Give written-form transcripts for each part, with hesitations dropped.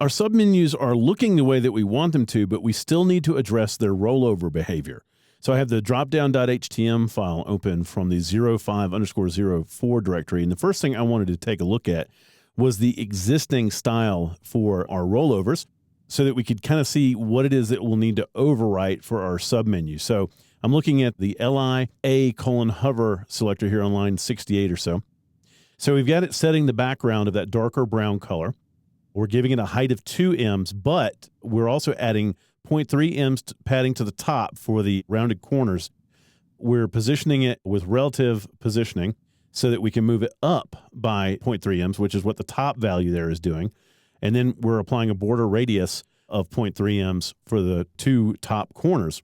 Our submenus are looking the way that we want them to, but we still need to address their rollover behavior. So I have the dropdown.htm file open from the 05_04 directory. And the first thing I wanted to take a look at was the existing style for our rollovers so that we could kind of see what it is that we'll need to overwrite for our submenu. So I'm looking at the LIA:hover selector here on line 68 or so. So we've got it setting the background of that darker brown color. We're giving it a height of 2 ems, but we're also adding 0.3 ems padding to the top for the rounded corners. We're positioning it with relative positioning so that we can move it up by 0.3 ems, which is what the top value there is doing. And then we're applying a border radius of 0.3 ems for the 2 top corners.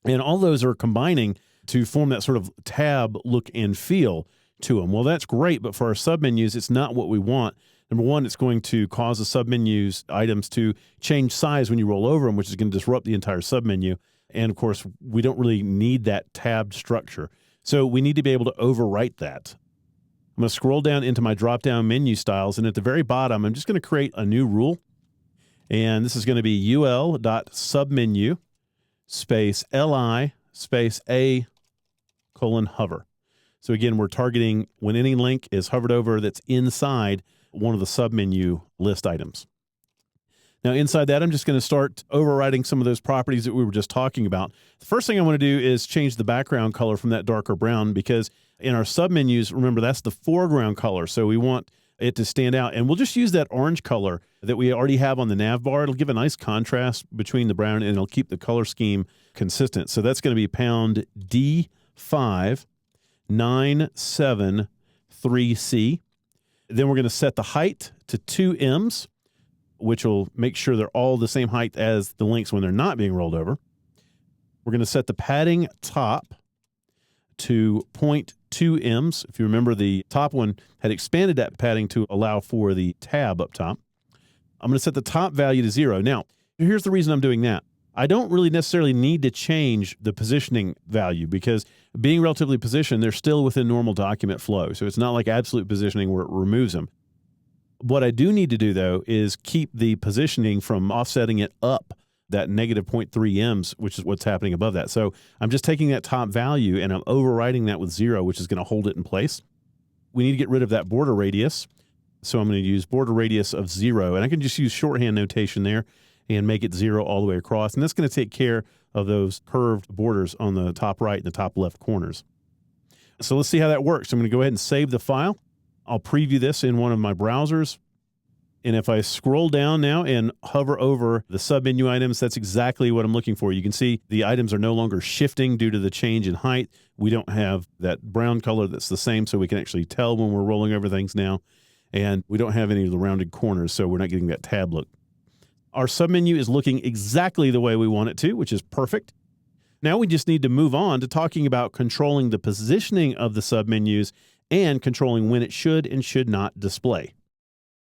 And all those are combining to form that sort of tab look and feel to them. Well, that's great, but for our submenus, it's not what we want. Number one, it's going to cause the submenus items to change size when you roll over them, which is going to disrupt the entire submenu. And of course, we don't really need that tabbed structure. So we need to be able to overwrite that. I'm going to scroll down into my drop-down menu styles, and at the very bottom, I'm just going to create a new rule. And this is going to be ul.submenu space li space a:hover. So again, we're targeting when any link is hovered over that's inside one of the submenu list items. Now, inside that, I'm just going to start overriding some of those properties that we were just talking about. The first thing I want to do is change the background color from that darker brown, because in our submenus, remember, that's the foreground color. So we want it to stand out. And we'll just use that orange color that we already have on the nav bar. It'll give a nice contrast between the brown, and it'll keep the color scheme consistent. So that's going to be pound D5973C. Then we're going to set the height to 2 ems, which will make sure they're all the same height as the links when they're not being rolled over. We're going to set the padding top to 0.2 ems. If you remember, the top one had expanded that padding to allow for the tab up top. I'm going to set the top value to 0. Now, here's the reason I'm doing that. I don't really necessarily need to change the positioning value, because being relatively positioned, they're still within normal document flow. So it's not like absolute positioning where it removes them. What I do need to do, though, is keep the positioning from offsetting it up that negative 0.3 ems, which is what's happening above that. So I'm just taking that top value and I'm overriding that with 0, which is going to hold it in place. We need to get rid of that border radius. So I'm going to use border radius of 0, and I can just use shorthand notation there and make it 0 all the way across. And that's going to take care of those curved borders on the top right and the top left corners. So let's see how that works. I'm going to go ahead and save the file. I'll preview this in one of my browsers. And if I scroll down now and hover over the submenu items, that's exactly what I'm looking for. You can see the items are no longer shifting due to the change in height. We don't have that brown color that's the same, so we can actually tell when we're rolling over things now. And we don't have any of the rounded corners, so we're not getting that tab look. Our submenu is looking exactly the way we want it to, which is perfect. Now we just need to move on to talking about controlling the positioning of the submenus and controlling when it should and should not display.